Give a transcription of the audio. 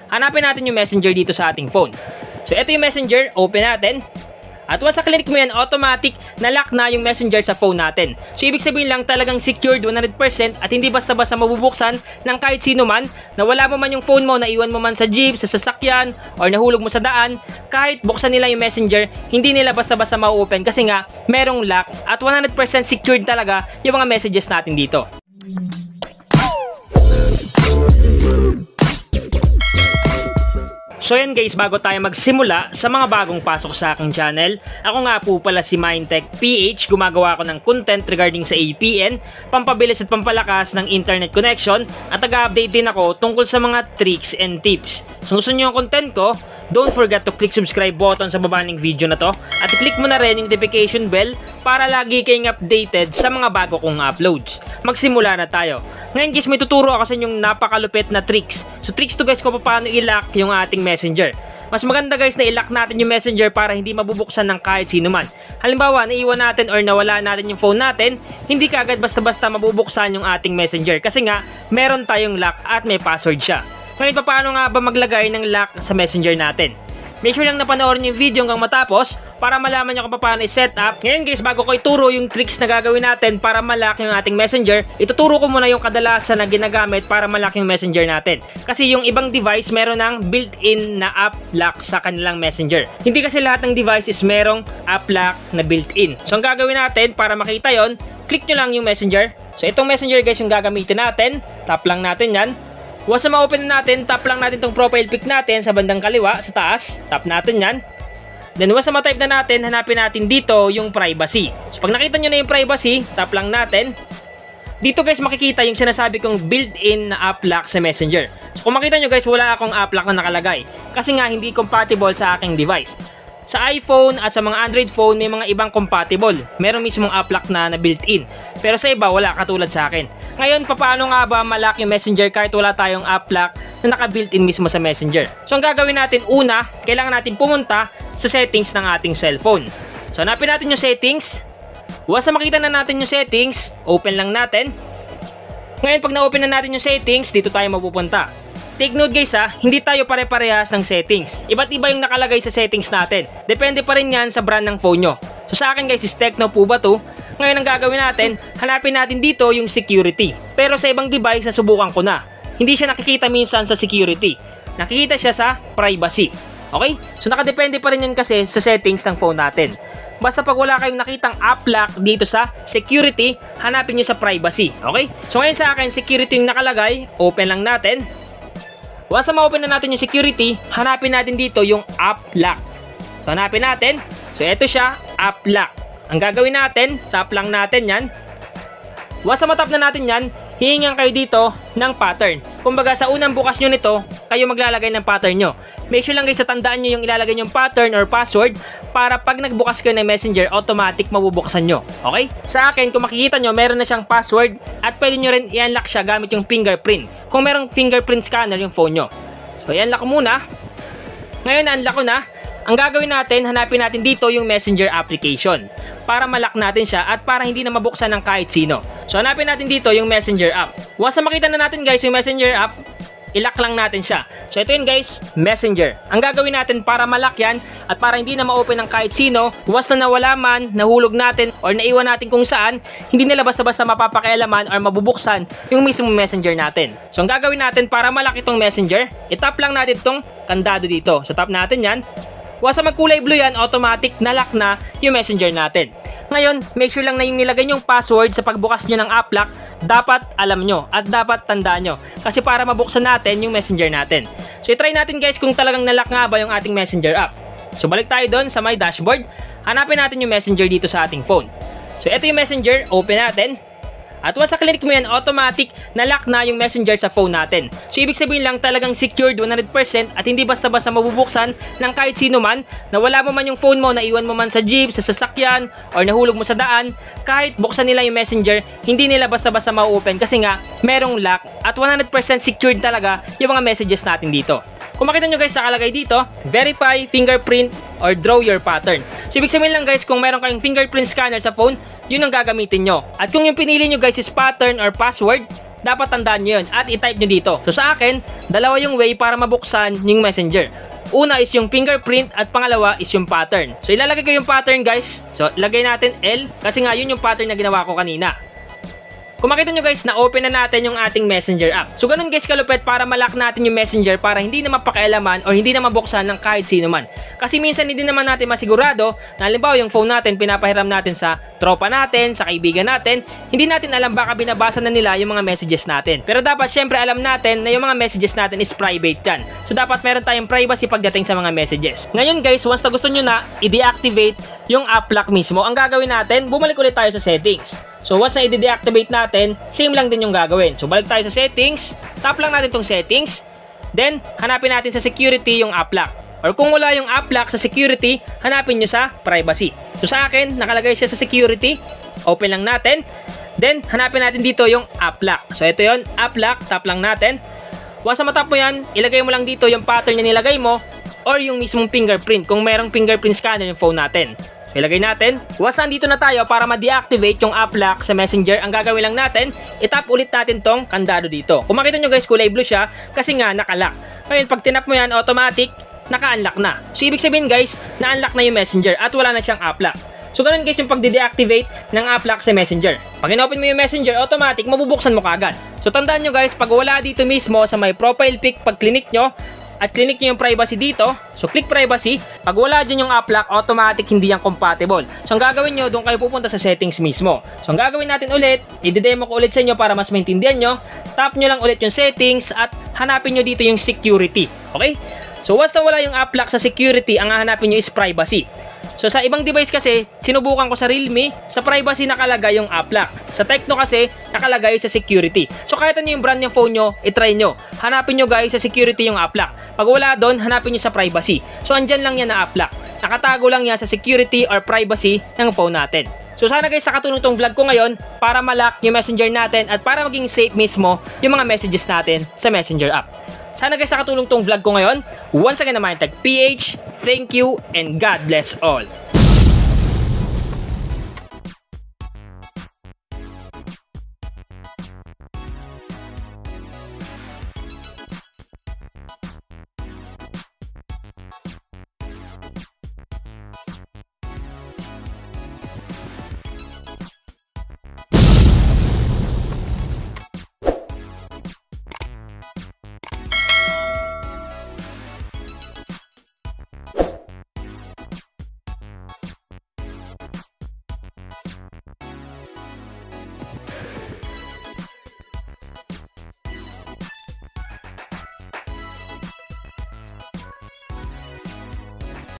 hanapin natin yung messenger dito sa ating phone. So ito yung messenger, open natin. At once na-click mo yan, automatic na lock na yung messenger sa phone natin. So ibig sabihin lang talagang secured 100% at hindi basta-basta mabubuksan ng kahit sino man. Na wala mo man yung phone mo, naiwan mo man sa jeep, sa sasakyan, or nahulog mo sa daan. Kahit buksan nila yung messenger, hindi nila basta-basta ma-open kasi nga merong lock at 100% secured talaga yung mga messages natin dito. So yan guys, bago tayo magsimula sa mga bagong pasok sa aking channel, ako nga po pala si Mindtech PH, gumagawa ako ng content regarding sa APN, pampabilis at pampalakas ng internet connection, at nag-update din ako tungkol sa mga tricks and tips. So gusto nyo yung content ko, don't forget to click subscribe button sa baba ng video na to, at click mo na rin yung notification bell para lagi kayong updated sa mga bago kong uploads. Magsimula na tayo. Ngayon guys, may tuturo ako sa inyong napakalupit na tricks. So tricks to guys kung paano i-lock yung ating messenger. Mas maganda guys na i-lock natin yung messenger para hindi mabubuksan ng kahit sino man. Halimbawa, naiwan natin or nawala natin yung phone natin, hindi kaagad basta-basta mabubuksan yung ating messenger kasi nga meron tayong lock at may password siya. Ngayon, paano nga ba maglagay ng lock sa messenger natin? Make sure lang na panoorin yung video hanggang matapos para malaman nyo kung paano i-set up. Ngayon guys, bago ko ituro yung tricks na gagawin natin para malak yung ating messenger, ituturo ko muna yung kadalasan na ginagamit para malak yung messenger natin. Kasi yung ibang device meron ng built-in na app lock sa kanilang messenger. Hindi kasi lahat ng devices merong app lock na built-in. So ang gagawin natin para makita yon, click nyo lang yung messenger. So itong messenger guys yung gagamitin natin. Tap lang natin yan. Once na ma-open na natin, tap lang natin itong profile pic natin sa bandang kaliwa, sa taas. Tap natin yan. Then once na ma-type na natin, hanapin natin dito yung privacy. So pag nakita nyo na yung privacy, tap lang natin. Dito guys makikita yung sinasabi kong built-in na app lock sa messenger. So kung makita nyo guys, wala akong app lock na nakalagay. Kasi nga hindi compatible sa aking device. Sa iPhone at sa mga Android phone, may mga ibang compatible. Meron mismong app lock na built-in. Pero sa iba, wala, katulad sa akin. Ngayon, paano nga ba malak yung messenger kahit wala tayong app lock na naka-built-in mismo sa messenger? So, ang gagawin natin, una, kailangan natin pumunta sa settings ng ating cellphone. So, hanapin natin yung settings. Once na makita na natin yung settings, open lang natin. Ngayon, pag na-open na natin yung settings, dito tayo mapupunta. Take note guys hindi tayo pare-parehas ng settings. Iba't iba yung nakalagay sa settings natin. Depende pa rin yan sa brand ng phone nyo. So sa akin guys is Tecno po ba to? Ngayon ang gagawin natin, hanapin natin dito yung security. Pero sa ibang device nasubukan ko na. Hindi siya nakikita minsan sa security. Nakikita siya sa privacy. Okay? So nakadepende pa rin yan kasi sa settings ng phone natin. Basta pag wala kayong nakitang app lock dito sa security, hanapin nyo sa privacy. Okay? So ngayon sa akin, security yung nakalagay. Open lang natin. Once na ma-open na natin yung security, hanapin natin dito yung app lock. So hanapin natin. So ito siya, app lock. Ang gagawin natin, tap lang natin yan. Once na matap na natin yan, hihingan kayo dito ng pattern. Kumbaga sa unang bukas nyo nito, kayo maglalagay ng pattern nyo. Make sure lang guys, tandaan nyo yung ilalagay yung pattern or password para pag nagbukas kayo ng messenger, automatic mabubuksan nyo. Okay? Sa akin, kung makikita nyo, meron na siyang password at pwede nyo rin i-unlock siya gamit yung fingerprint. Kung merong fingerprint scanner yung phone nyo. So, i-unlock ko muna. Ngayon, na-unlock ko na. Ang gagawin natin, hanapin natin dito yung messenger application para malak natin siya at para hindi na mabuksan ng kahit sino. So, hanapin natin dito yung messenger app. Once na makita na natin guys yung messenger app, i-lock lang natin siya. So ito yun guys, messenger. Ang gagawin natin para malak yan at para hindi na ma-open ng kahit sino, once na nawala man, nahulog natin or naiwan natin kung saan, hindi nila basta-basta mapapakialaman or mabubuksan yung mismong messenger natin. So ang gagawin natin para malak itong messenger, itap lang natin itong kandado dito. So tap natin yan. Once na magkulay blue yan, automatic na lock na yung messenger natin. Ngayon, make sure lang na yung nilagay yung password sa pagbukas nyo ng app lock, dapat alam nyo at dapat tandaan nyo. Kasi para mabuksan natin yung messenger natin. So, try natin guys kung talagang nalock nga ba yung ating messenger app. So, balik tayo doon sa my dashboard. Hanapin natin yung messenger dito sa ating phone. So, ito yung messenger. Open natin. At once na-click mo yan, automatic na-lock na yung messenger sa phone natin. So ibig sabihin lang talagang secured 100% at hindi basta-basta mabubuksan ng kahit sino man. Na wala mo man yung phone mo, naiwan mo man sa jeep, sa sasakyan, or nahulog mo sa daan. Kahit buksan nila yung messenger, hindi nila basta-basta ma-open kasi nga merong lock at 100% secured talaga yung mga messages natin dito. Kung makita nyo guys, nakalagay dito, verify, fingerprint, or draw your pattern. So ibig sabihin lang guys, kung meron kayong fingerprint scanner sa phone, yun ang gagamitin nyo. At kung yung pinili nyo guys is pattern or password, dapat tandaan nyo yun at i-type nyo dito. So sa akin, dalawa yung way para mabuksan yung Messenger. Una is yung fingerprint at pangalawa is yung pattern. So ilalagay ko yung pattern guys. So ilagay natin L kasi nga yun yung pattern na ginawa ko kanina. Kung makita nyo guys, na-open na natin yung ating Messenger app. So ganun guys kalupit para ma-lock natin yung Messenger para hindi na mapakialaman o hindi na mabuksan ng kahit sino man. Kasi minsan hindi naman natin masigurado na halimbawa yung phone natin pinapahiram natin sa tropa natin, sa kaibigan natin, hindi natin alam baka binabasa na nila yung mga messages natin. Pero dapat syempre alam natin na yung mga messages natin is private yan. So dapat meron tayong privacy pagdating sa mga messages. Ngayon guys, once na gusto nyo na i-deactivate yung app lock mismo, ang gagawin natin, bumalik ulit tayo sa settings. So once na i-deactivate natin, same lang din yung gagawin. So balik tayo sa settings, tap lang natin tong settings, then hanapin natin sa security yung app lock. Or kung wala yung app lock sa security, hanapin nyo sa privacy. So sa akin, nakalagay siya sa security, open lang natin, then hanapin natin dito yung app lock. So ito yon, app lock, tap lang natin. Once na matap mo yan, ilagay mo lang dito yung pattern na nilagay mo or yung mismong fingerprint kung merong fingerprint scanner yung phone natin. So ilagay natin. Once nandito na tayo para ma-deactivate yung app lock sa Messenger, ang gagawin lang natin, itap ulit natin tong kandado dito. Kung makita nyo guys, kulay blue siya kasi nga nakalock. Ngayon pag tinap mo yan, automatic, naka-unlock na. So ibig sabihin guys, na-unlock na yung Messenger at wala na siyang app lock. So ganun guys yung pag-deactivate ng app lock sa Messenger. Pag in-open mo yung Messenger, automatic, mabubuksan mo kagad. So tandaan nyo guys, pag wala dito mismo sa may profile pic, pag clinic nyo, at clinic nyo yung privacy dito, so click privacy, pag wala dyan yung app lock, automatic hindi yan compatible. So ang gagawin nyo, doon kayo pupunta sa settings mismo. So ang gagawin natin ulit, i-demo ko ulit sa inyo para mas maintindihan nyo, tap nyo lang ulit yung settings at hanapin nyo dito yung security. Okay? So once na wala yung app lock sa security, ang hahanapin nyo is privacy. So sa ibang device kasi, sinubukan ko sa Realme, sa privacy nakalagay yung app lock. Sa Tecno kasi, nakalagay sa security. So kahit ano yung brand ng phone nyo, itry nyo. Hanapin nyo guys sa security yung app lock. Pag wala doon, hanapin nyo sa privacy. So andyan lang yan na app lock. Nakatago lang yan sa security or privacy ng phone natin. So sana guys nakatulong tong vlog ko ngayon para ma-lock yung Messenger natin at para maging safe mismo yung mga messages natin sa Messenger app. Sana guys nakatulong tong vlog ko ngayon. Once again naman, Tech PH, thank you and God bless all.